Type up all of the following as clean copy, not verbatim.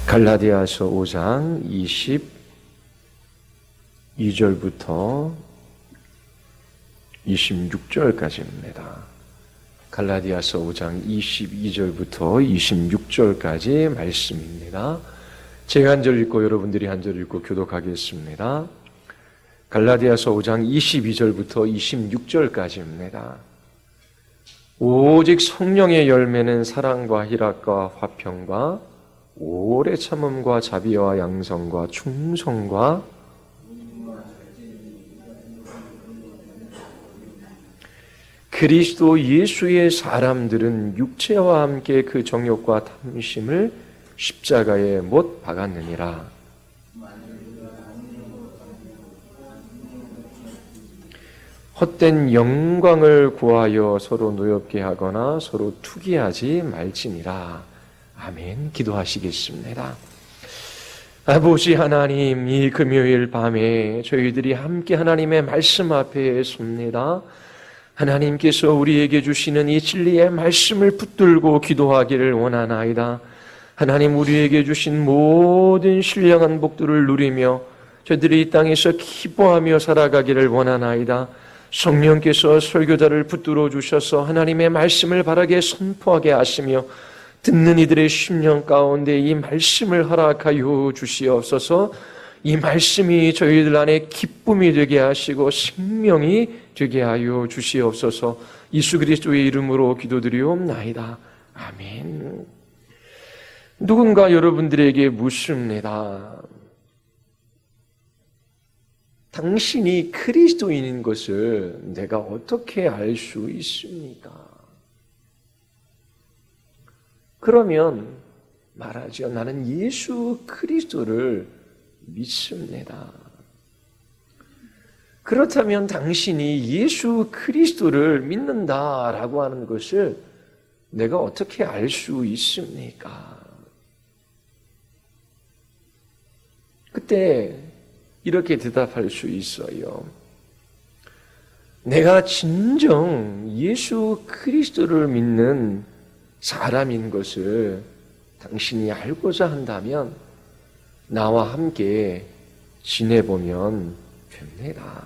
갈라디아서 5장 22절부터 26절까지입니다. 갈라디아서 5장 22절부터 26절까지 말씀입니다. 제가 한 절 읽고 여러분들이 한 절 읽고 교독하겠습니다. 갈라디아서 5장 22절부터 26절까지입니다. 오직 성령의 열매는 사랑과 희락과 화평과 오래 참음과 자비와 양성과 충성과 그리스도 예수의 사람들은 육체와 함께 그 정욕과 탐심을 십자가에 못 박았느니라. 헛된 영광을 구하여 서로 노엽게 하거나 서로 투기하지 말지니라. 아멘. 기도하시겠습니다. 아버지 하나님, 이 금요일 밤에 저희들이 함께 하나님의 말씀 앞에 섭니다. 하나님께서 우리에게 주시는 이 진리의 말씀을 붙들고 기도하기를 원하나이다. 하나님, 우리에게 주신 모든 신령한 복들을 누리며 저희들이 이 땅에서 기뻐하며 살아가기를 원하나이다. 성령께서 설교자를 붙들어 주셔서 하나님의 말씀을 바르게 선포하게 하시며 듣는 이들의 심령 가운데 이 말씀을 허락하여 주시옵소서. 이 말씀이 저희들 안에 기쁨이 되게 하시고 생명이 되게 하여 주시옵소서. 예수 그리스도의 이름으로 기도드리옵나이다. 아멘. 누군가 여러분들에게 묻습니다. 당신이 그리스도인인 것을 내가 어떻게 알 수 있습니까? 그러면 말하죠. 나는 예수 그리스도를 믿습니다. 그렇다면 당신이 예수 그리스도를 믿는다라고 하는 것을 내가 어떻게 알 수 있습니까? 그때 이렇게 대답할 수 있어요. 내가 진정 예수 그리스도를 믿는 사람인 것을 당신이 알고자 한다면 나와 함께 지내보면 됩니다.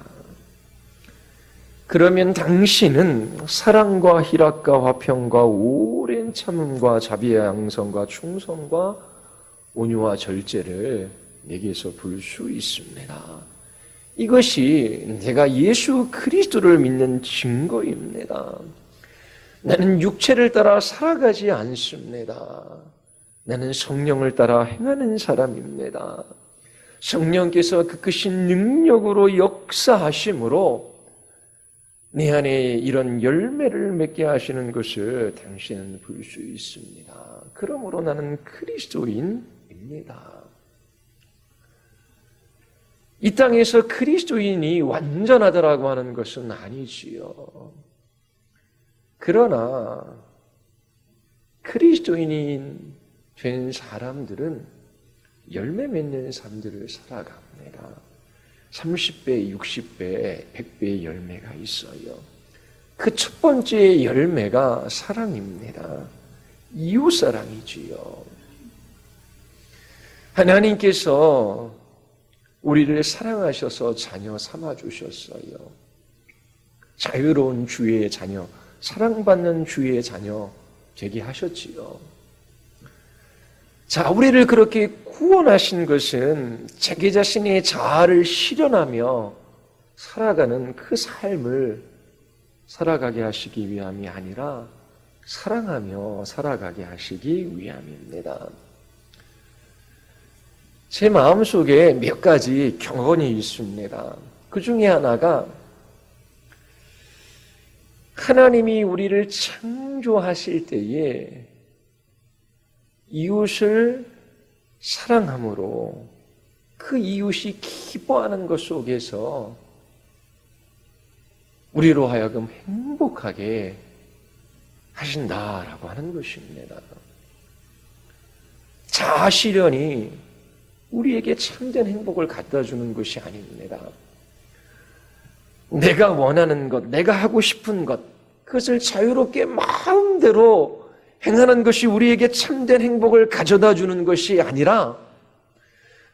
그러면 당신은 사랑과 희락과 화평과 오랜 참음과 자비와 양성과 충성과 온유와 절제를 내게서 볼 수 있습니다. 이것이 내가 예수 그리스도를 믿는 증거입니다. 나는 육체를 따라 살아가지 않습니다. 나는 성령을 따라 행하는 사람입니다. 성령께서 그 크신 능력으로 역사하심으로 내 안에 이런 열매를 맺게 하시는 것을 당신은 볼 수 있습니다. 그러므로 나는 그리스도인입니다. 이 땅에서 그리스도인이 완전하다라고 하는 것은 아니지요. 그러나 그리스도인이 된 사람들은 열매 맺는 삶들을 살아갑니다. 30배, 60배, 100배의 열매가 있어요. 그 첫 번째 열매가 사랑입니다. 이웃사랑이지요. 하나님께서 우리를 사랑하셔서 자녀 삼아주셨어요. 자유로운 주의 자녀, 사랑받는 주의 자녀 되게 하셨지요. 자, 우리를 그렇게 구원하신 것은 자기 자신의 자아를 실현하며 살아가는 그 삶을 살아가게 하시기 위함이 아니라 사랑하며 살아가게 하시기 위함입니다. 제 마음속에 몇 가지 경험이 있습니다. 그 중에 하나가 하나님이 우리를 창조하실 때에 이웃을 사랑함으로 그 이웃이 기뻐하는 것 속에서 우리로 하여금 행복하게 하신다라고 하는 것입니다. 자아실현이 우리에게 참된 행복을 갖다 주는 것이 아닙니다. 내가 원하는 것, 내가 하고 싶은 것, 그것을 자유롭게 마음대로 행하는 것이 우리에게 참된 행복을 가져다 주는 것이 아니라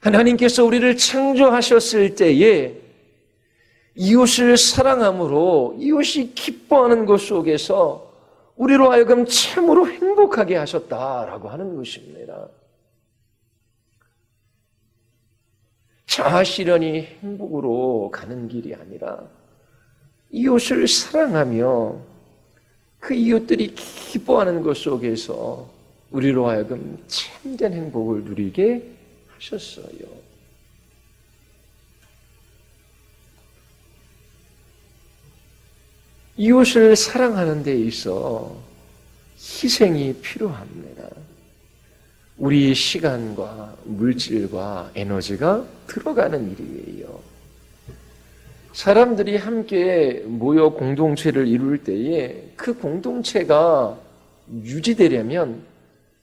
하나님께서 우리를 창조하셨을 때에 이웃을 사랑함으로 이웃이 기뻐하는 것 속에서 우리로 하여금 참으로 행복하게 하셨다라고 하는 것입니다. 자아실현이 행복으로 가는 길이 아니라 이웃을 사랑하며 그 이웃들이 기뻐하는 것 속에서 우리로 하여금 참된 행복을 누리게 하셨어요. 이웃을 사랑하는 데 있어 희생이 필요합니다. 우리의 시간과 물질과 에너지가 들어가는 일이에요. 사람들이 함께 모여 공동체를 이룰 때에 그 공동체가 유지되려면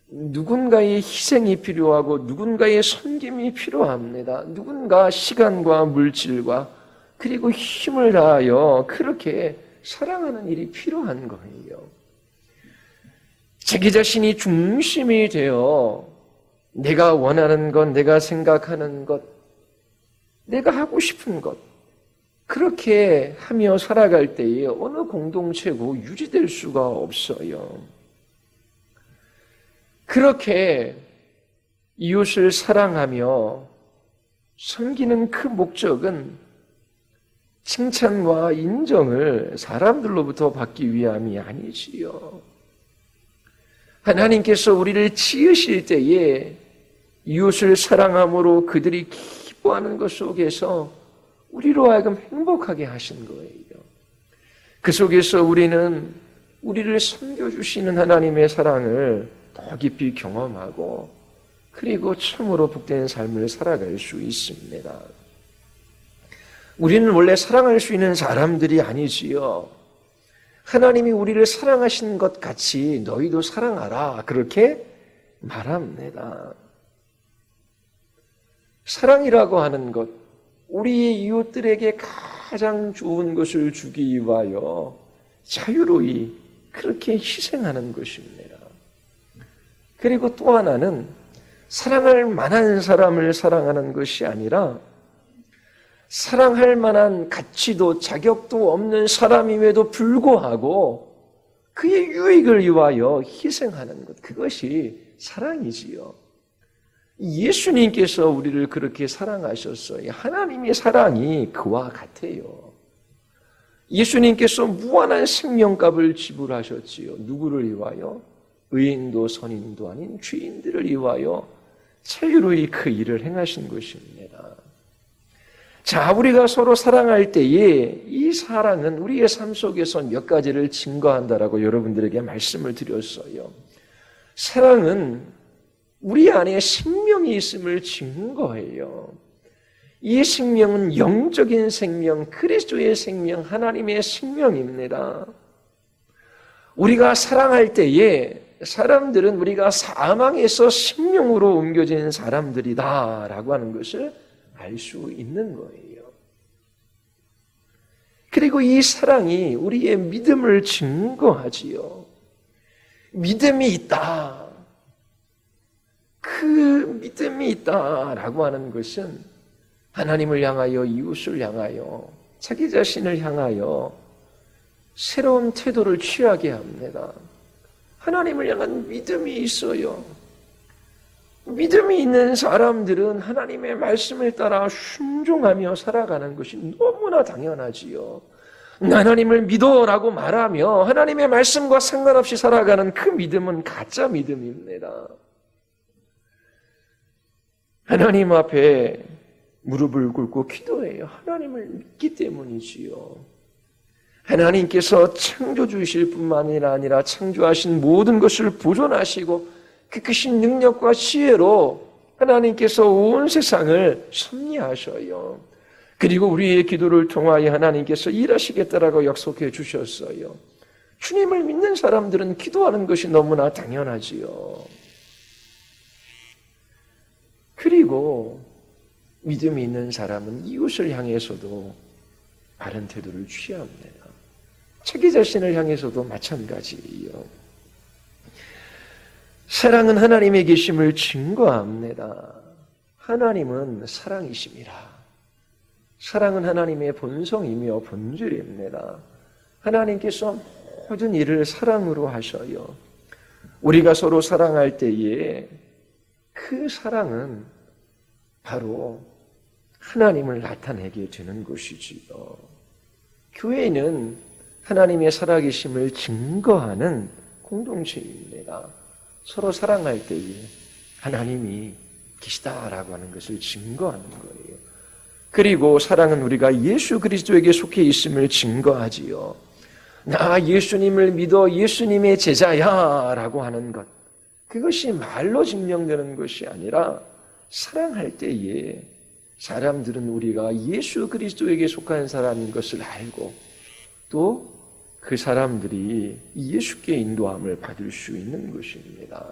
누군가의 희생이 필요하고 누군가의 섬김이 필요합니다. 누군가 시간과 물질과 그리고 힘을 다하여 그렇게 사랑하는 일이 필요한 거예요. 자기 자신이 중심이 되어 내가 원하는 것, 내가 생각하는 것, 내가 하고 싶은 것 그렇게 하며 살아갈 때에 어느 공동체고 유지될 수가 없어요. 그렇게 이웃을 사랑하며 섬기는 그 목적은 칭찬과 인정을 사람들로부터 받기 위함이 아니지요. 하나님께서 우리를 지으실 때에 이웃을 사랑함으로 그들이 기뻐하는 것 속에서 우리로 하여금 행복하게 하신 거예요. 그 속에서 우리는 우리를 섬겨주시는 하나님의 사랑을 더 깊이 경험하고 그리고 참으로 복된 삶을 살아갈 수 있습니다. 우리는 원래 사랑할 수 있는 사람들이 아니지요. 하나님이 우리를 사랑하신 것 같이 너희도 사랑하라 그렇게 말합니다. 사랑이라고 하는 것, 우리의 이웃들에게 가장 좋은 것을 주기 위하여 자유로이 그렇게 희생하는 것입니다. 그리고 또 하나는 사랑할 만한 사람을 사랑하는 것이 아니라 사랑할 만한 가치도 자격도 없는 사람임에도 불구하고 그의 유익을 위하여 희생하는 것, 그것이 사랑이지요. 예수님께서 우리를 그렇게 사랑하셨어요. 하나님의 사랑이 그와 같아요. 예수님께서 무한한 생명값을 지불하셨지요. 누구를 위하여? 의인도 선인도 아닌 죄인들을 위하여 자유로이 그 일을 행하신 것입니다. 자, 우리가 서로 사랑할 때에 이 사랑은 우리의 삶 속에서 몇 가지를 증거한다라고 여러분들에게 말씀을 드렸어요. 사랑은 우리 안에 생명이 있음을 증거해요. 이 생명은 영적인 생명, 그리스도의 생명, 하나님의 생명입니다. 우리가 사랑할 때에 사람들은 우리가 사망에서 생명으로 옮겨진 사람들이다라고 하는 것을 알 수 있는 거예요. 그리고 이 사랑이 우리의 믿음을 증거하지요. 믿음이 있다. 그 믿음이 있다라고 하는 것은 하나님을 향하여 이웃을 향하여 자기 자신을 향하여 새로운 태도를 취하게 합니다. 하나님을 향한 믿음이 있어요. 믿음이 있는 사람들은 하나님의 말씀을 따라 순종하며 살아가는 것이 너무나 당연하지요. 하나님을 믿어라고 말하며 하나님의 말씀과 상관없이 살아가는 그 믿음은 가짜 믿음입니다. 하나님 앞에 무릎을 꿇고 기도해요. 하나님을 믿기 때문이지요. 하나님께서 창조주이실 뿐만 아니라 창조하신 모든 것을 보존하시고 그 크신 능력과 지혜로 하나님께서 온 세상을 섭리하셔요. 그리고 우리의 기도를 통하여 하나님께서 일하시겠다라고 약속해 주셨어요. 주님을 믿는 사람들은 기도하는 것이 너무나 당연하지요. 그리고 믿음이 있는 사람은 이웃을 향해서도 바른 태도를 취합니다. 자기 자신을 향해서도 마찬가지예요. 사랑은 하나님의 계심을 증거합니다. 하나님은 사랑이십니다. 사랑은 하나님의 본성이며 본질입니다. 하나님께서 모든 일을 사랑으로 하셔요. 우리가 서로 사랑할 때에 그 사랑은 바로 하나님을 나타내게 되는 것이지요. 교회는 하나님의 살아계심을 증거하는 공동체입니다. 서로 사랑할 때에 하나님이 계시다라고 하는 것을 증거하는 거예요. 그리고 사랑은 우리가 예수 그리스도에게 속해 있음을 증거하지요. 나 예수님을 믿어 예수님의 제자야 라고 하는 것, 그것이 말로 증명되는 것이 아니라 사랑할 때에 사람들은 우리가 예수 그리스도에게 속한 사람인 것을 알고 또 그 사람들이 예수께 인도함을 받을 수 있는 것입니다.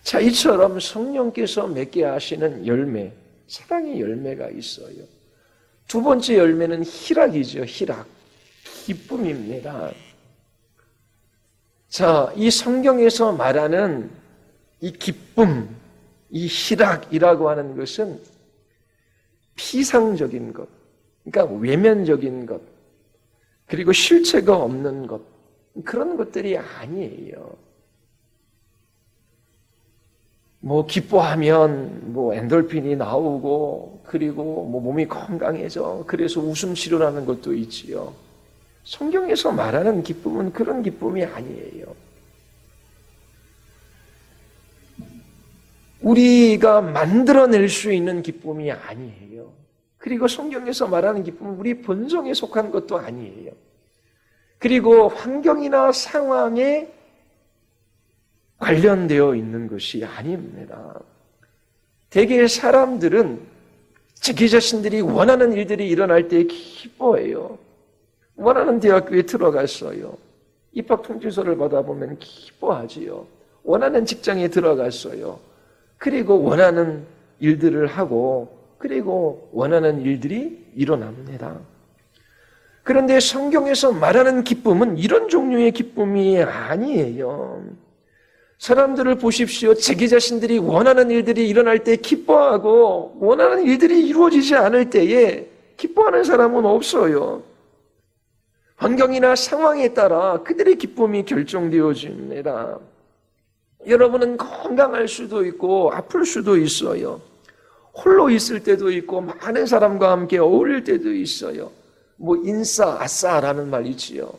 자, 이처럼 성령께서 맺게 하시는 열매, 사랑의 열매가 있어요. 두 번째 열매는 희락이죠. 희락, 기쁨입니다. 자, 이 성경에서 말하는 이 기쁨, 이 희락이라고 하는 것은 피상적인 것, 그러니까 외면적인 것, 그리고 실체가 없는 것, 그런 것들이 아니에요. 기뻐하면 엔돌핀이 나오고, 그리고 몸이 건강해져. 그래서 웃음 치료라는 것도 있지요. 성경에서 말하는 기쁨은 그런 기쁨이 아니에요. 우리가 만들어낼 수 있는 기쁨이 아니에요. 그리고 성경에서 말하는 기쁨은 우리 본성에 속한 것도 아니에요. 그리고 환경이나 상황에 관련되어 있는 것이 아닙니다. 대개 사람들은 자기 자신들이 원하는 일들이 일어날 때 기뻐해요. 원하는 대학교에 들어갔어요. 입학 통지서를 받아보면 기뻐하지요. 원하는 직장에 들어갔어요. 그리고 원하는 일들을 하고, 그리고 원하는 일들이 일어납니다. 그런데 성경에서 말하는 기쁨은 이런 종류의 기쁨이 아니에요. 사람들을 보십시오. 자기 자신들이 원하는 일들이 일어날 때 기뻐하고, 원하는 일들이 이루어지지 않을 때에 기뻐하는 사람은 없어요. 환경이나 상황에 따라 그들의 기쁨이 결정되어집니다. 여러분은 건강할 수도 있고 아플 수도 있어요. 홀로 있을 때도 있고 많은 사람과 함께 어울릴 때도 있어요. 인싸, 아싸라는 말 있지요.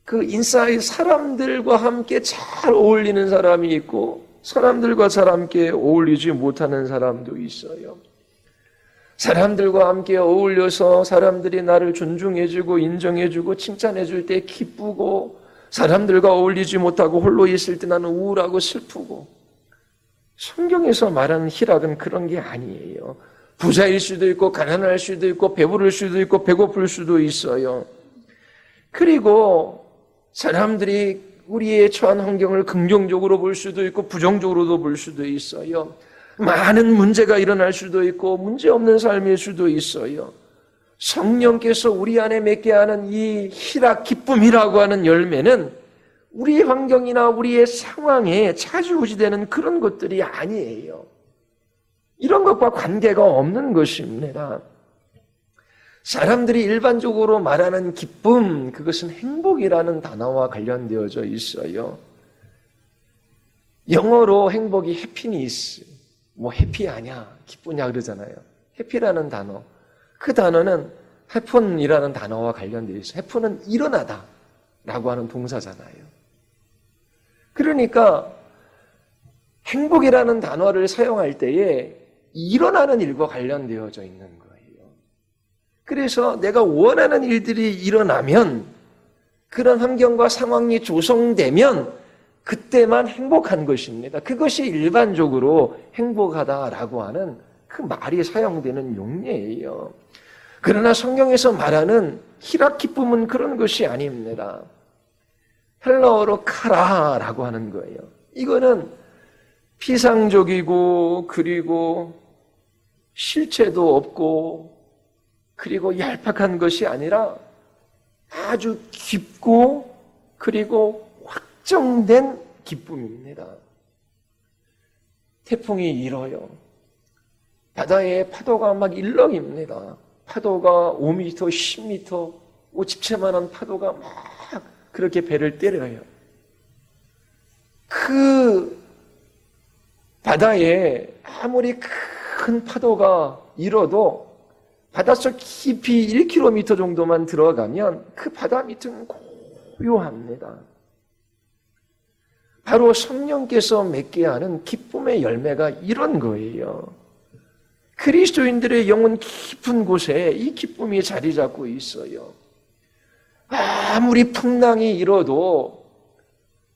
그 인싸의 사람들과 함께 잘 어울리는 사람이 있고 사람들과 잘 함께 어울리지 못하는 사람도 있어요. 사람들과 함께 어울려서 사람들이 나를 존중해주고 인정해주고 칭찬해줄 때 기쁘고, 사람들과 어울리지 못하고 홀로 있을 때 나는 우울하고 슬프고. 성경에서 말하는 희락은 그런 게 아니에요. 부자일 수도 있고 가난할 수도 있고 배부를 수도 있고 배고플 수도 있어요. 그리고 사람들이 우리의 처한 환경을 긍정적으로 볼 수도 있고 부정적으로도 볼 수도 있어요. 많은 문제가 일어날 수도 있고 문제 없는 삶일 수도 있어요. 성령께서 우리 안에 맺게 하는 이 희락, 기쁨이라고 하는 열매는 우리의 환경이나 우리의 상황에 차지우지되는 그런 것들이 아니에요. 이런 것과 관계가 없는 것입니다. 사람들이 일반적으로 말하는 기쁨, 그것은 행복이라는 단어와 관련되어져 있어요. 영어로 행복이 해피니스, 해피 아냐, 기쁘냐 그러잖아요. 해피라는 단어, 그 단어는 해픈이라는 단어와 관련되어 있어요. 해픈은 일어나다 라고 하는 동사잖아요. 그러니까 행복이라는 단어를 사용할 때에 일어나는 일과 관련되어져 있는 거예요. 그래서 내가 원하는 일들이 일어나면, 그런 환경과 상황이 조성되면 그때만 행복한 것입니다. 그것이 일반적으로 행복하다라고 하는 그 말이 사용되는 용례예요. 그러나 성경에서 말하는 희락, 기쁨은 그런 것이 아닙니다. 헬라어로 카라라고 하는 거예요. 이거는 피상적이고, 그리고 실체도 없고, 그리고 얄팍한 것이 아니라 아주 깊고, 그리고 확정된 기쁨입니다. 태풍이 일어요. 바다에 파도가 막 일렁입니다. 파도가 5m, 10m, 집채만한 파도가 막 그렇게 배를 때려요. 그 바다에 아무리 큰 파도가 일어도 바닷속 깊이 1km 정도만 들어가면 그 바다 밑은 고요합니다. 바로 성령께서 맺게 하는 기쁨의 열매가 이런 거예요. 그리스도인들의 영혼 깊은 곳에 이 기쁨이 자리 잡고 있어요. 아무리 풍랑이 일어도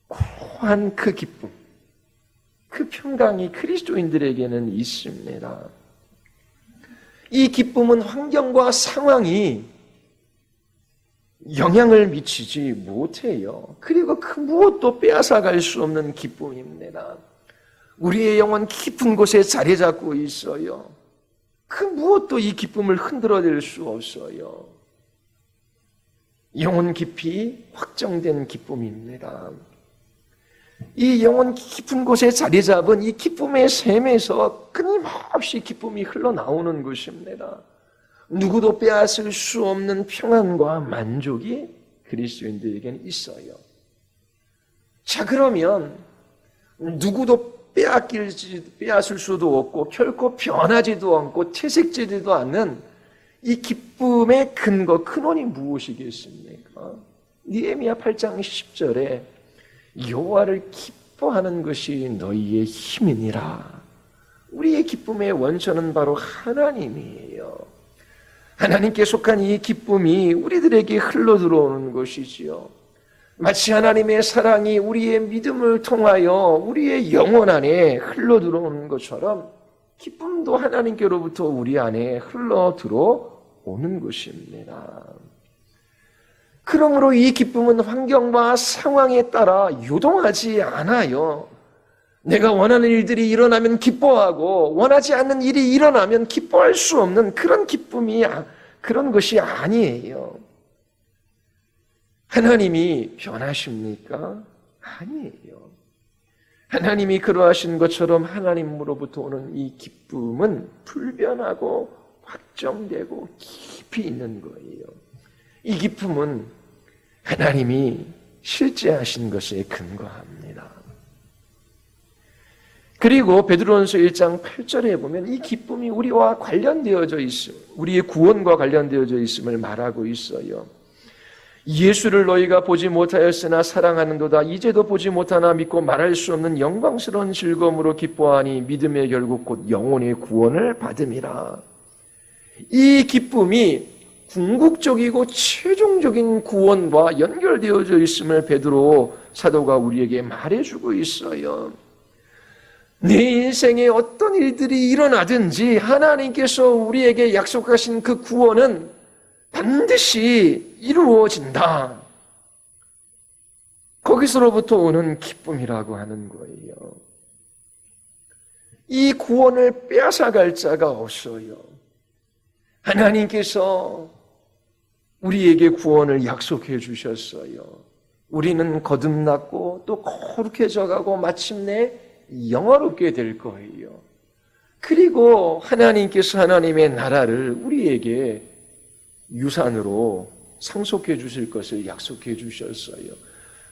고요한 그 기쁨, 그 평강이 그리스도인들에게는 있습니다. 이 기쁨은 환경과 상황이 영향을 미치지 못해요. 그리고 그 무엇도 빼앗아갈 수 없는 기쁨입니다. 우리의 영혼 깊은 곳에 자리 잡고 있어요. 그 무엇도 이 기쁨을 흔들어낼 수 없어요. 영혼 깊이 확정된 기쁨입니다. 이 영혼 깊은 곳에 자리 잡은 이 기쁨의 샘에서 끊임없이 기쁨이 흘러나오는 것입니다. 누구도 빼앗을 수 없는 평안과 만족이 그리스도인들에게는 있어요. 자, 그러면 누구도 빼앗을 수도 없고 결코 변하지도 않고 퇴색되지도 않는 이 기쁨의 근거, 근원이 무엇이겠습니까? 느헤미야 8장 10절에 여호와를 기뻐하는 것이 너희의 힘이니라. 우리의 기쁨의 원천은 바로 하나님이에요. 하나님께 속한 이 기쁨이 우리들에게 흘러들어오는 것이지요. 마치 하나님의 사랑이 우리의 믿음을 통하여 우리의 영혼 안에 흘러들어오는 것처럼 기쁨도 하나님께로부터 우리 안에 흘러들어오는 것입니다. 그러므로 이 기쁨은 환경과 상황에 따라 요동하지 않아요. 내가 원하는 일들이 일어나면 기뻐하고 원하지 않는 일이 일어나면 기뻐할 수 없는 그런 기쁨이 그런 것이 아니에요. 하나님이 변하십니까? 아니에요. 하나님이 그러하신 것처럼 하나님으로부터 오는 이 기쁨은 불변하고 확정되고 깊이 있는 거예요. 이 기쁨은 하나님이 실제하신 것에 근거합니다. 그리고 베드로전서 1장 8절에 보면 이 기쁨이 우리와 관련되어져 있음, 우리의 구원과 관련되어져 있음을 말하고 있어요. 예수를 너희가 보지 못하였으나 사랑하는도다. 이제도 보지 못하나 믿고 말할 수 없는 영광스러운 즐거움으로 기뻐하니 믿음의 결국 곧 영혼의 구원을 받음이라. 이 기쁨이 궁극적이고 최종적인 구원과 연결되어져 있음을 베드로 사도가 우리에게 말해주고 있어요. 내 인생에 어떤 일들이 일어나든지 하나님께서 우리에게 약속하신 그 구원은 반드시 이루어진다. 거기서로부터 오는 기쁨이라고 하는 거예요. 이 구원을 빼앗아갈 자가 없어요. 하나님께서 우리에게 구원을 약속해 주셨어요. 우리는 거듭났고 또 거룩해져 가고 마침내 영화롭게 될 거예요. 그리고 하나님께서 하나님의 나라를 우리에게 유산으로 상속해 주실 것을 약속해 주셨어요.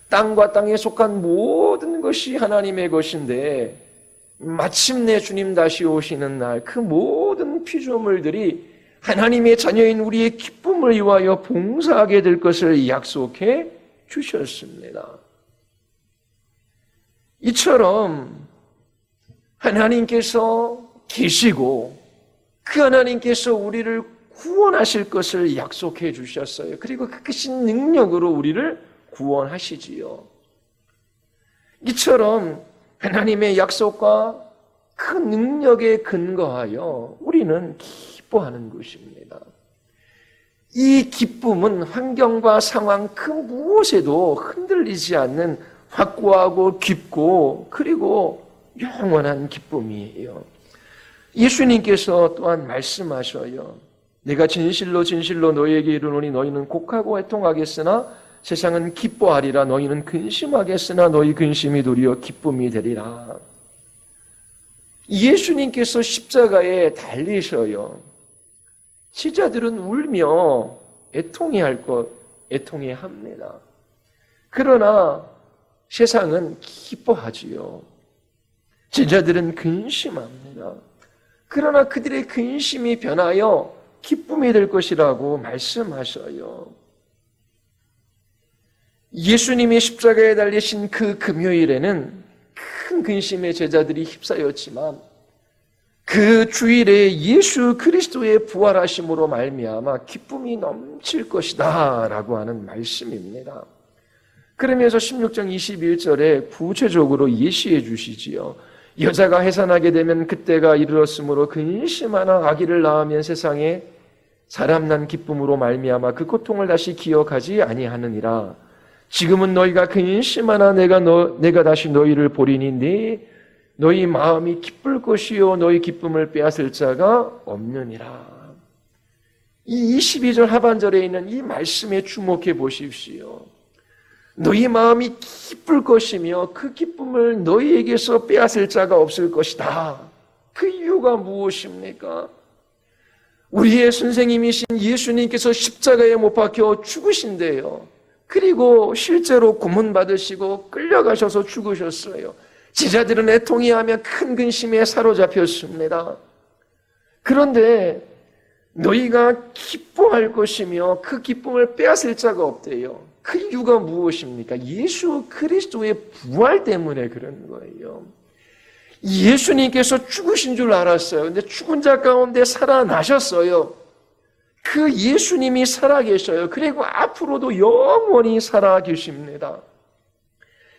땅과 땅에 속한 모든 것이 하나님의 것인데 마침내 주님 다시 오시는 날 그 모든 피조물들이 하나님의 자녀인 우리의 기쁨을 위하여 봉사하게 될 것을 약속해 주셨습니다. 이처럼 하나님께서 계시고 그 하나님께서 우리를 구원하실 것을 약속해 주셨어요. 그리고 그 크신 능력으로 우리를 구원하시지요. 이처럼 하나님의 약속과 그 능력에 근거하여 우리는 기뻐하는 것입니다. 이 기쁨은 환경과 상황 그 무엇에도 흔들리지 않는 확고하고 깊고 그리고 영원한 기쁨이에요. 예수님께서 또한 말씀하셔요. 내가 진실로 진실로 너희에게 이르노니 너희는 곡하고 애통하겠으나 세상은 기뻐하리라. 너희는 근심하겠으나 너희 근심이 도리어 기쁨이 되리라. 예수님께서 십자가에 달리셔요. 제자들은 울며 애통해 합니다. 그러나 세상은 기뻐하지요. 제자들은 근심합니다. 그러나 그들의 근심이 변하여 기쁨이 될 것이라고 말씀하셔요. 예수님이 십자가에 달리신 그 금요일에는 큰 근심의 제자들이 휩싸였지만 그 주일에 예수 그리스도의 부활하심으로 말미암아 기쁨이 넘칠 것이다 라고 하는 말씀입니다. 그러면서 16장 21절에 구체적으로 예시해 주시지요. 여자가 해산하게 되면 그때가 이르렀으므로 근심하나 아기를 낳으면 세상에 사람 난 기쁨으로 말미암아 그 고통을 다시 기억하지 아니하느니라. 지금은 너희가 근심하나 내가 다시 너희를 보리니 너희 마음이 기쁠 것이요 너희 기쁨을 빼앗을 자가 없느니라. 이 22절 하반절에 있는 이 말씀에 주목해 보십시오. 너희 마음이 기쁠 것이며 그 기쁨을 너희에게서 빼앗을 자가 없을 것이다. 그 이유가 무엇입니까? 우리의 선생님이신 예수님께서 십자가에 못 박혀 죽으신대요. 그리고 실제로 고문받으시고 끌려가셔서 죽으셨어요. 제자들은 애통해하며 큰 근심에 사로잡혔습니다. 그런데 너희가 기뻐할 것이며 그 기쁨을 빼앗을 자가 없대요. 그 이유가 무엇입니까? 예수 그리스도의 부활 때문에 그런 거예요. 예수님께서 죽으신 줄 알았어요. 근데 죽은 자 가운데 살아나셨어요. 그 예수님이 살아계셔요. 그리고 앞으로도 영원히 살아계십니다.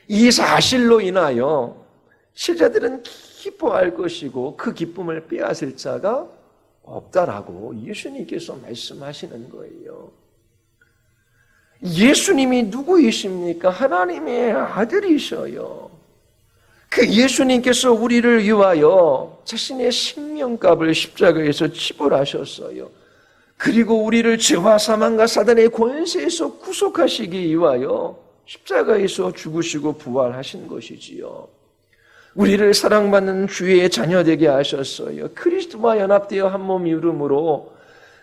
이 사실로 인하여 제자들은 기뻐할 것이고 그 기쁨을 빼앗을 자가 없다라고 예수님께서 말씀하시는 거예요. 예수님이 누구이십니까? 하나님의 아들이셔요. 그 예수님께서 우리를 위하여 자신의 생명값을 십자가에서 지불하셨어요. 그리고 우리를 죄와 사망과 사단의 권세에서 구속하시기 위하여 십자가에서 죽으시고 부활하신 것이지요. 우리를 사랑받는 주의 자녀되게 하셨어요. 그리스도와 연합되어 한 몸 이루므로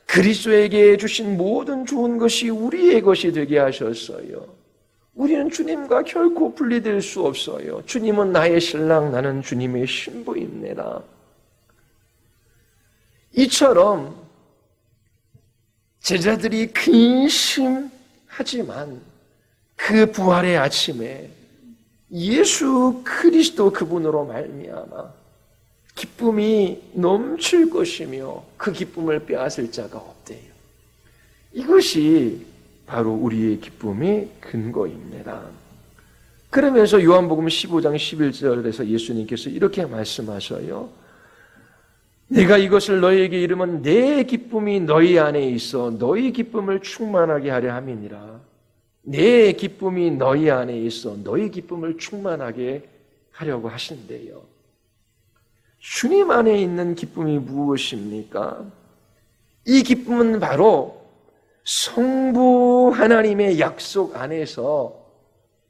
그리스도에게 주신 모든 좋은 것이 우리의 것이 되게 하셨어요. 우리는 주님과 결코 분리될 수 없어요. 주님은 나의 신랑, 나는 주님의 신부입니다. 이처럼 제자들이 근심하지만 그 부활의 아침에 예수 그리스도 그분으로 말미암아 기쁨이 넘칠 것이며 그 기쁨을 빼앗을 자가 없대요. 이것이 바로 우리의 기쁨의 근거입니다. 그러면서 요한복음 15장 11절에서 예수님께서 이렇게 말씀하셔요. 내가 이것을 너희에게 이르면 내 기쁨이 너희 안에 있어 너희 기쁨을 충만하게 하려 함이니라. 내 기쁨이 너희 안에 있어 너희 기쁨을 충만하게 하려고 하신대요. 주님 안에 있는 기쁨이 무엇입니까? 이 기쁨은 바로 성부 하나님의 약속 안에서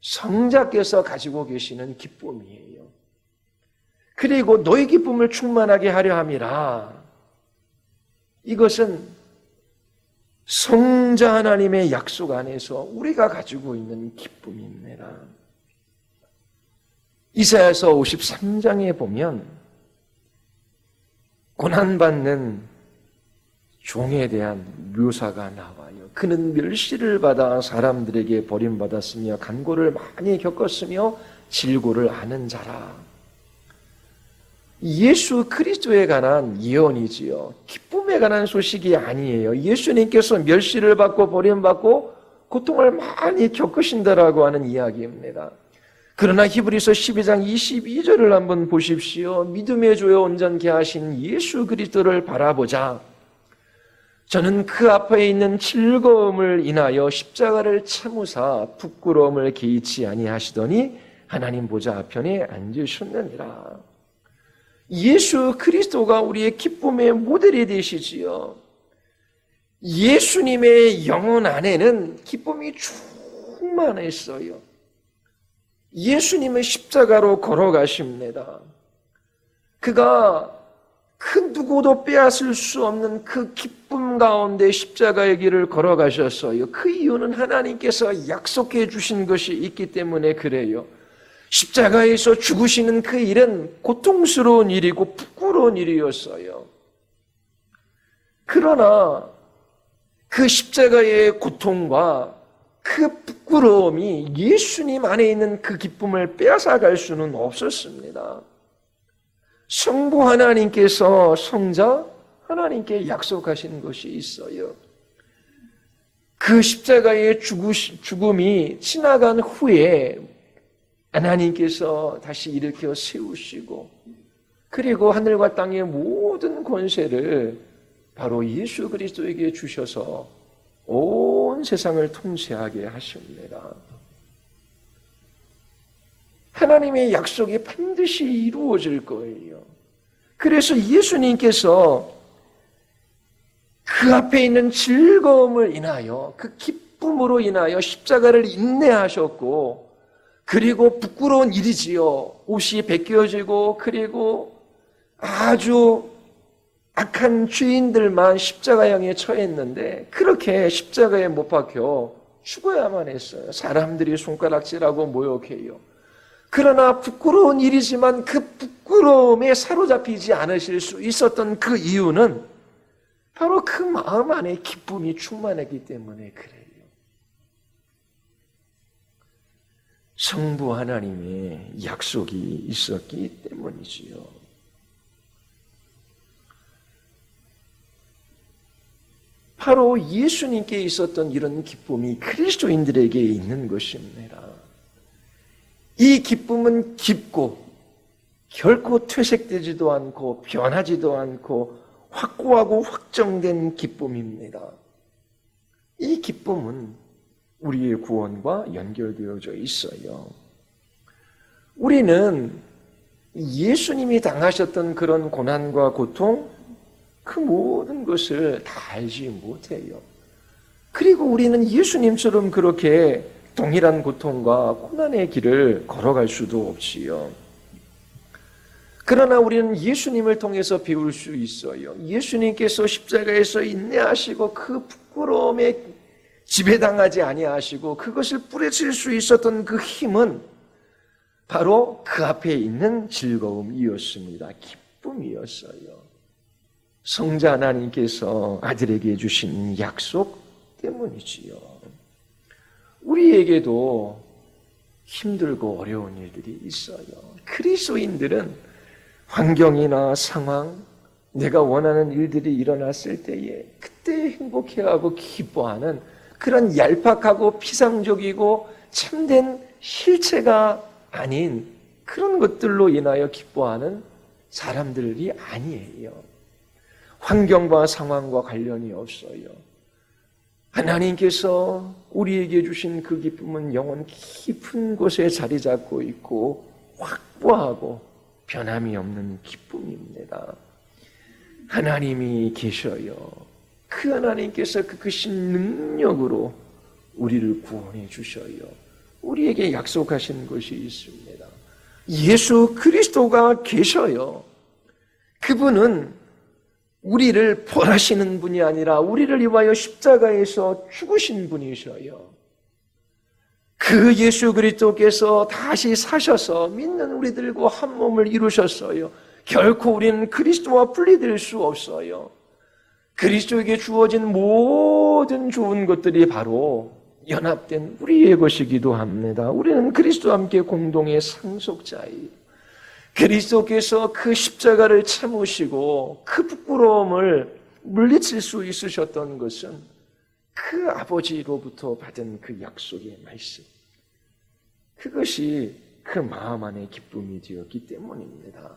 성자께서 가지고 계시는 기쁨이에요. 그리고 너희 기쁨을 충만하게 하려 함이라. 이것은 성자 하나님의 약속 안에서 우리가 가지고 있는 기쁨입니다. 이사야서 53장에 보면 고난받는 종에 대한 묘사가 나와요. 그는 멸시를 받아 사람들에게 버림받았으며 간고를 많이 겪었으며 질고를 아는 자라. 예수 그리스도에 관한 예언이지요. 기쁨에 관한 소식이 아니에요. 예수님께서 멸시를 받고 버림받고 고통을 많이 겪으신다라고 하는 이야기입니다. 그러나 히브리서 12장 22절을 한번 보십시오. 믿음의 조여 온전케 하신 예수 그리스도를 바라보자. 저는 그 앞에 있는 즐거움을 인하여 십자가를 참으사 부끄러움을 개의치 아니하시더니 하나님 보좌 앞편에 앉으셨느니라. 예수 그리스도가 우리의 기쁨의 모델이 되시지요. 예수님의 영혼 안에는 기쁨이 충만했어요. 예수님은 십자가로 걸어가십니다. 그가 그 누구도 빼앗을 수 없는 그 기쁨 가운데 십자가의 길을 걸어가셨어요. 그 이유는 하나님께서 약속해 주신 것이 있기 때문에 그래요. 십자가에서 죽으시는 그 일은 고통스러운 일이고 부끄러운 일이었어요. 그러나 그 십자가의 고통과 그 부끄러움이 예수님 안에 있는 그 기쁨을 빼앗아갈 수는 없었습니다. 성부 하나님께서 성자 하나님께 약속하신 것이 있어요. 그 십자가의 죽음이 지나간 후에 하나님께서 다시 일으켜 세우시고 그리고 하늘과 땅의 모든 권세를 바로 예수 그리스도에게 주셔서 온 세상을 통치하게 하십니다. 하나님의 약속이 반드시 이루어질 거예요. 그래서 예수님께서 그 앞에 있는 즐거움을 인하여 그 기쁨으로 인하여 십자가를 인내하셨고 그리고 부끄러운 일이지요. 옷이 벗겨지고 그리고 아주 악한 죄인들만 십자가형에 처했는데 그렇게 십자가에 못 박혀 죽어야만 했어요. 사람들이 손가락질하고 모욕해요. 그러나 부끄러운 일이지만 그 부끄러움에 사로잡히지 않으실 수 있었던 그 이유는 바로 그 마음 안에 기쁨이 충만했기 때문에 그래요. 성부 하나님의 약속이 있었기 때문이지요. 바로 예수님께 있었던 이런 기쁨이 그리스도인들에게 있는 것입니다. 이 기쁨은 깊고 결코 퇴색되지도 않고 변하지도 않고 확고하고 확정된 기쁨입니다. 이 기쁨은 우리의 구원과 연결되어져 있어요. 우리는 예수님이 당하셨던 그런 고난과 고통, 그 모든 것을 다 알지 못해요. 그리고 우리는 예수님처럼 그렇게 동일한 고통과 고난의 길을 걸어갈 수도 없지요. 그러나 우리는 예수님을 통해서 배울 수 있어요. 예수님께서 십자가에서 인내하시고 그 부끄러움에 지배당하지 아니하시고 그것을 뿌리칠 수 있었던 그 힘은 바로 그 앞에 있는 즐거움이었습니다. 기쁨이었어요. 성자 하나님께서 아들에게 주신 약속 때문이지요. 우리에게도 힘들고 어려운 일들이 있어요. 그리스도인들은 환경이나 상황, 내가 원하는 일들이 일어났을 때에 그때 행복해하고 기뻐하는 그런 얄팍하고 피상적이고 참된 실체가 아닌 그런 것들로 인하여 기뻐하는 사람들이 아니에요. 환경과 상황과 관련이 없어요. 하나님께서 우리에게 주신 그 기쁨은 영원 깊은 곳에 자리 잡고 있고 확고하고 변함이 없는 기쁨입니다. 하나님이 계셔요. 그 하나님께서 그 크신 능력으로 우리를 구원해 주셔요. 우리에게 약속하신 것이 있습니다. 예수 그리스도가 계셔요. 그분은 우리를 벌하시는 분이 아니라 우리를 위하여 십자가에서 죽으신 분이셔요. 그 예수 그리스도께서 다시 사셔서 믿는 우리들과 한 몸을 이루셨어요. 결코 우리는 그리스도와 분리될 수 없어요. 그리스도에게 주어진 모든 좋은 것들이 바로 연합된 우리의 것이기도 합니다. 우리는 그리스도와 함께 공동의 상속자예요. 그리스도께서 그 십자가를 참으시고 그 부끄러움을 물리칠 수 있으셨던 것은 그 아버지로부터 받은 그 약속의 말씀, 그것이 그 마음 안의 기쁨이 되었기 때문입니다.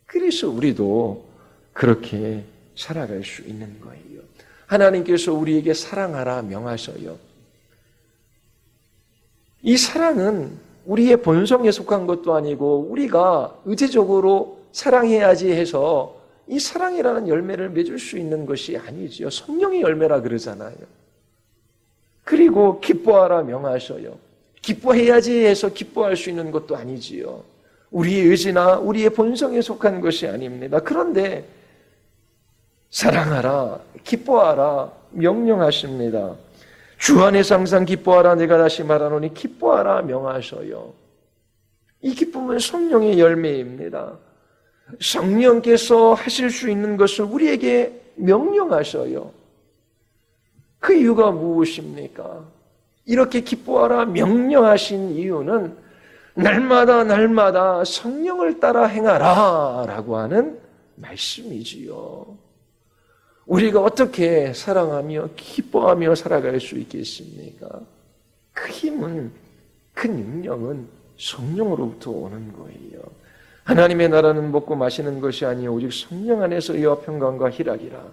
그래서 우리도 그렇게 살아갈 수 있는 거예요. 하나님께서 우리에게 사랑하라 명하셔요. 이 사랑은 우리의 본성에 속한 것도 아니고 우리가 의지적으로 사랑해야지 해서 이 사랑이라는 열매를 맺을 수 있는 것이 아니지요. 성령의 열매라 그러잖아요. 그리고 기뻐하라 명하셔요. 기뻐해야지 해서 기뻐할 수 있는 것도 아니지요. 우리의 의지나 우리의 본성에 속한 것이 아닙니다. 그런데 사랑하라, 기뻐하라 명령하십니다. 주 안에서 항상 기뻐하라. 내가 다시 말하노니 기뻐하라 명하셔요. 이 기쁨은 성령의 열매입니다. 성령께서 하실 수 있는 것을 우리에게 명령하셔요. 그 이유가 무엇입니까? 이렇게 기뻐하라 명령하신 이유는 날마다 성령을 따라 행하라 라고 하는 말씀이지요. 우리가 어떻게 사랑하며 기뻐하며 살아갈 수 있겠습니까? 그 힘은, 그 능력은 성령으로부터 오는 거예요. 하나님의 나라는 먹고 마시는 것이 아니요 오직 성령 안에서 의와 평강과 희락이라.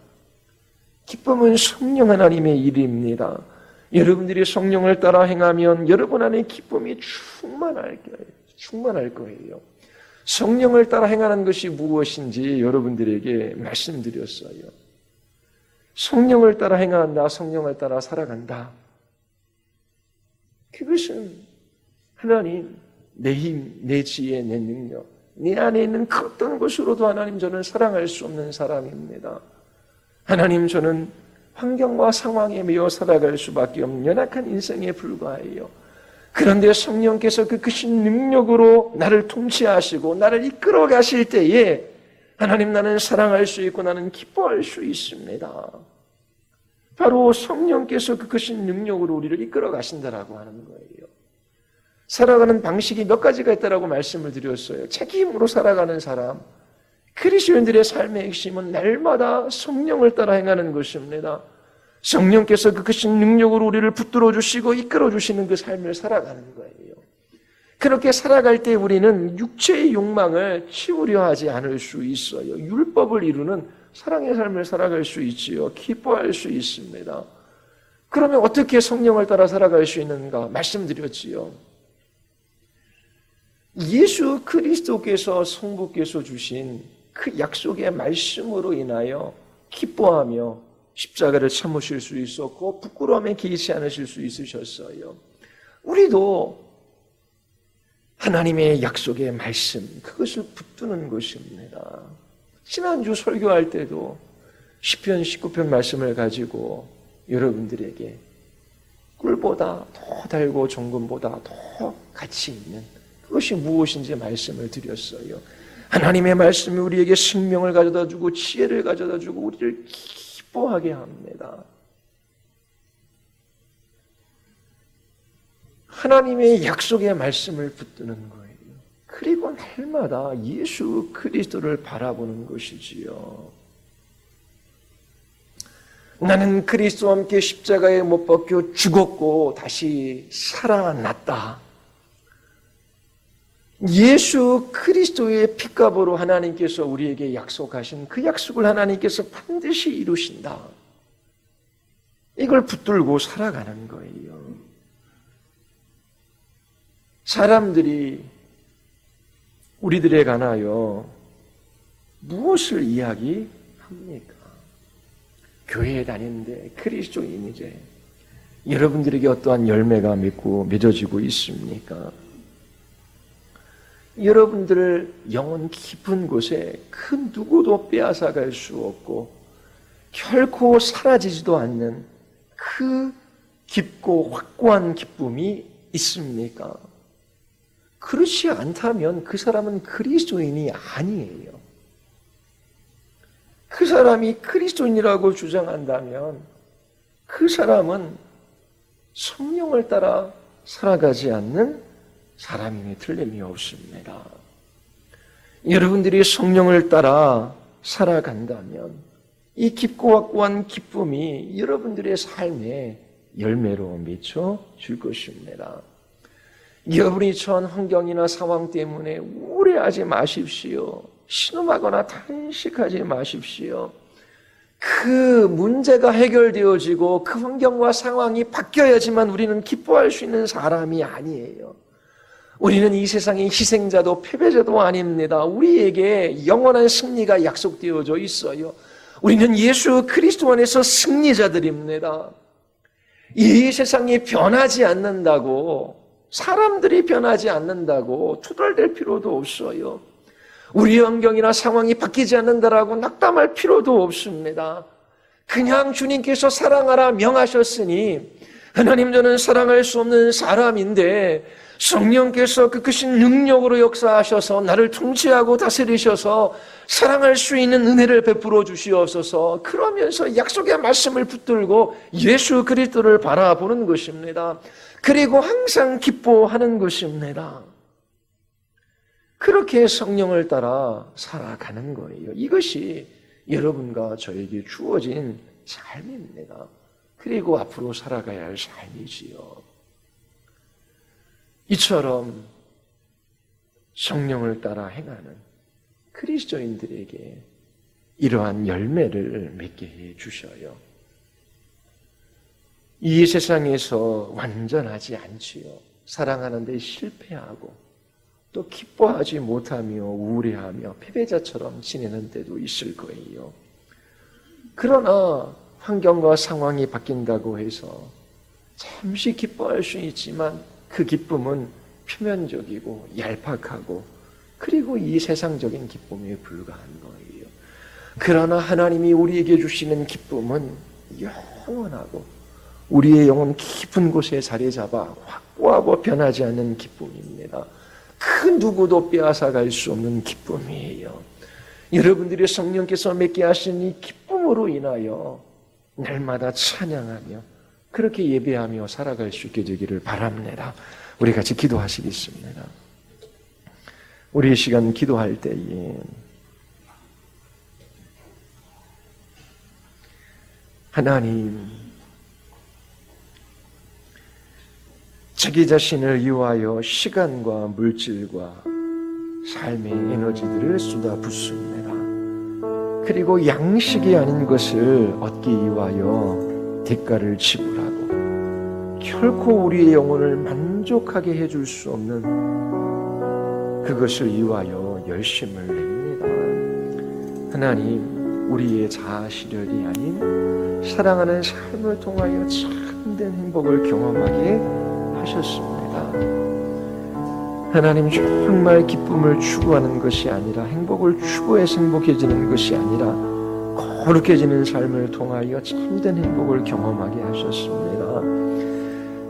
기쁨은 성령 하나님의 일입니다. 여러분들이 성령을 따라 행하면 여러분 안에 기쁨이 충만할 거예요. 성령을 따라 행하는 것이 무엇인지 여러분들에게 말씀드렸어요. 성령을 따라 행한다, 성령을 따라 살아간다. 그것은 하나님, 내 힘, 내 지혜, 내 능력, 내 안에 있는 그 어떤 것으로도 하나님 저는 사랑할 수 없는 사람입니다. 하나님 저는 환경과 상황에 매여 살아갈 수밖에 없는 연약한 인생에 불과해요. 그런데 성령께서 그 크신 능력으로 나를 통치하시고 나를 이끌어 가실 때에 하나님 나는 사랑할 수 있고 나는 기뻐할 수 있습니다. 바로 성령께서 그 크신 능력으로 우리를 이끌어 가신다라고 하는 거예요. 살아가는 방식이 몇 가지가 있다라고 말씀을 드렸어요. 책임으로 살아가는 사람, 그리스도인들의 삶의 핵심은 날마다 성령을 따라 행하는 것입니다. 성령께서 그 크신 능력으로 우리를 붙들어 주시고 이끌어 주시는 그 삶을 살아가는 거예요. 그렇게 살아갈 때 우리는 육체의 욕망을 치우려 하지 않을 수 있어요. 율법을 이루는 사랑의 삶을 살아갈 수 있지요. 기뻐할 수 있습니다. 그러면 어떻게 성령을 따라 살아갈 수 있는가 말씀드렸지요. 예수 그리스도께서 성부께서 주신 그 약속의 말씀으로 인하여 기뻐하며 십자가를 참으실 수 있었고 부끄러움에 개의치 않으실 수 있으셨어요. 우리도 하나님의 약속의 말씀, 그것을 붙드는 것입니다. 지난주 설교할 때도 시편 19편 말씀을 가지고 여러분들에게 꿀보다 더 달고 정금보다 더 가치 있는 그것이 무엇인지 말씀을 드렸어요. 하나님의 말씀이 우리에게 생명을 가져다주고 지혜를 가져다주고 우리를 기뻐하게 합니다. 하나님의 약속의 말씀을 붙드는 거예요. 그리고 날마다 예수 그리스도를 바라보는 것이지요. 나는 그리스도와 함께 십자가에 못 박혀 죽었고 다시 살아났다. 예수 그리스도의 피값으로 하나님께서 우리에게 약속하신 그 약속을 하나님께서 반드시 이루신다. 이걸 붙들고 살아가는 거예요. 사람들이 우리들에 관하여 무엇을 이야기합니까? 교회에 다니는데 그리스도인이제 여러분들에게 어떠한 열매가 맺어지고 있습니까? 여러분들을 영혼 깊은 곳에 그 누구도 빼앗아갈 수 없고 결코 사라지지도 않는 그 깊고 확고한 기쁨이 있습니까? 그렇지 않다면 그 사람은 그리스도인이 아니에요. 그 사람이 그리스도인이라고 주장한다면 그 사람은 성령을 따라 살아가지 않는 사람임에 틀림이 없습니다. 여러분들이 성령을 따라 살아간다면 이 깊고 확고한 기쁨이 여러분들의 삶에 열매로 맺혀질 것입니다. 여러분이 처한 환경이나 상황 때문에 우울해하지 마십시오. 신음하거나 탄식하지 마십시오. 그 문제가 해결되어지고 그 환경과 상황이 바뀌어야지만 우리는 기뻐할 수 있는 사람이 아니에요. 우리는 이 세상의 희생자도 패배자도 아닙니다. 우리에게 영원한 승리가 약속되어져 있어요. 우리는 예수 그리스도 안에서 승리자들입니다. 이 세상이 변하지 않는다고 사람들이 변하지 않는다고 투덜댈 필요도 없어요. 우리 환경이나 상황이 바뀌지 않는다라고 낙담할 필요도 없습니다. 그냥 주님께서 사랑하라 명하셨으니 하나님, 저는 사랑할 수 없는 사람인데 성령께서 그 크신 능력으로 역사하셔서 나를 통치하고 다스리셔서 사랑할 수 있는 은혜를 베풀어 주시옵소서. 그러면서 약속의 말씀을 붙들고 예수 그리스도를 바라보는 것입니다. 그리고 항상 기뻐하는 것입니다. 그렇게 성령을 따라 살아가는 거예요. 이것이 여러분과 저에게 주어진 삶입니다. 그리고 앞으로 살아가야 할 삶이지요. 이처럼 성령을 따라 행하는 그리스도인들에게 이러한 열매를 맺게 해 주셔요. 이 세상에서 완전하지 않지요. 사랑하는 데 실패하고 또 기뻐하지 못하며 우울해하며 패배자처럼 지내는 때도 있을 거예요. 그러나 환경과 상황이 바뀐다고 해서 잠시 기뻐할 수 있지만 그 기쁨은 표면적이고 얄팍하고 그리고 이 세상적인 기쁨에 불과한 거예요. 그러나 하나님이 우리에게 주시는 기쁨은 영원하고 우리의 영혼 깊은 곳에 자리 잡아 확고하고 변하지 않는 기쁨입니다. 그 누구도 빼앗아갈 수 없는 기쁨이에요. 여러분들이 성령께서 맺게 하신 이 기쁨으로 인하여 날마다 찬양하며 그렇게 예배하며 살아갈 수 있게 되기를 바랍니다. 우리 같이 기도하시겠습니다. 우리 이 시간 기도할 때에 하나님, 자기 자신을 위하여 시간과 물질과 삶의 에너지들을 쏟아붓습니다. 그리고 양식이 아닌 것을 얻기 위하여 대가를 지불하고 결코 우리의 영혼을 만족하게 해줄 수 없는 그것을 위하여 열심을 냅니다. 하나님, 우리의 자아실현이 아닌 사랑하는 삶을 통하여 참된 행복을 경험하게 하셨습니다. 하나님, 정말 기쁨을 추구하는 것이 아니라 행복을 추구해서 행복해지는 것이 아니라 거룩해지는 삶을 통하여 참된 행복을 경험하게 하셨습니다.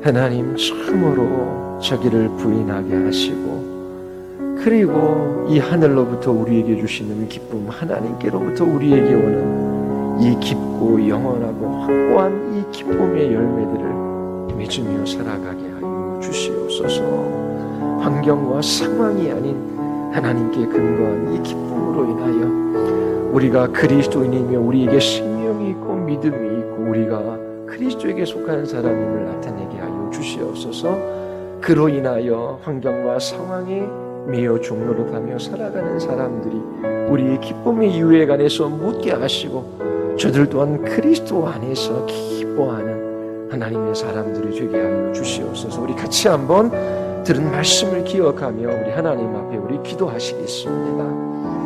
하나님, 참으로 자기를 부인하게 하시고 그리고 이 하늘로부터 우리에게 주시는 기쁨, 하나님께로부터 우리에게 오는 이 깊고 영원하고 확고한 이 기쁨의 열매들을 맺으며 살아가게 하여 주시옵소서. 환경과 상황이 아닌 하나님께 근거한 이 기쁨으로 인하여 우리가 그리스도인이며 우리에게 생명이 있고 믿음이 있고 우리가 그리스도에게 속한 사람임을 나타내게 하여 주시옵소서. 그로 인하여 환경과 상황에 매여 종노릇하며 살아가는 사람들이 우리의 기쁨의 유액 안에서 묻게 하시고 저들 또한 그리스도 안에서 기뻐하는 하나님의 사람들이 되게 하여 주시옵소서. 우리 같이 한번 들은 말씀을 기억하며 우리 하나님 앞에 우리 기도하시겠습니다.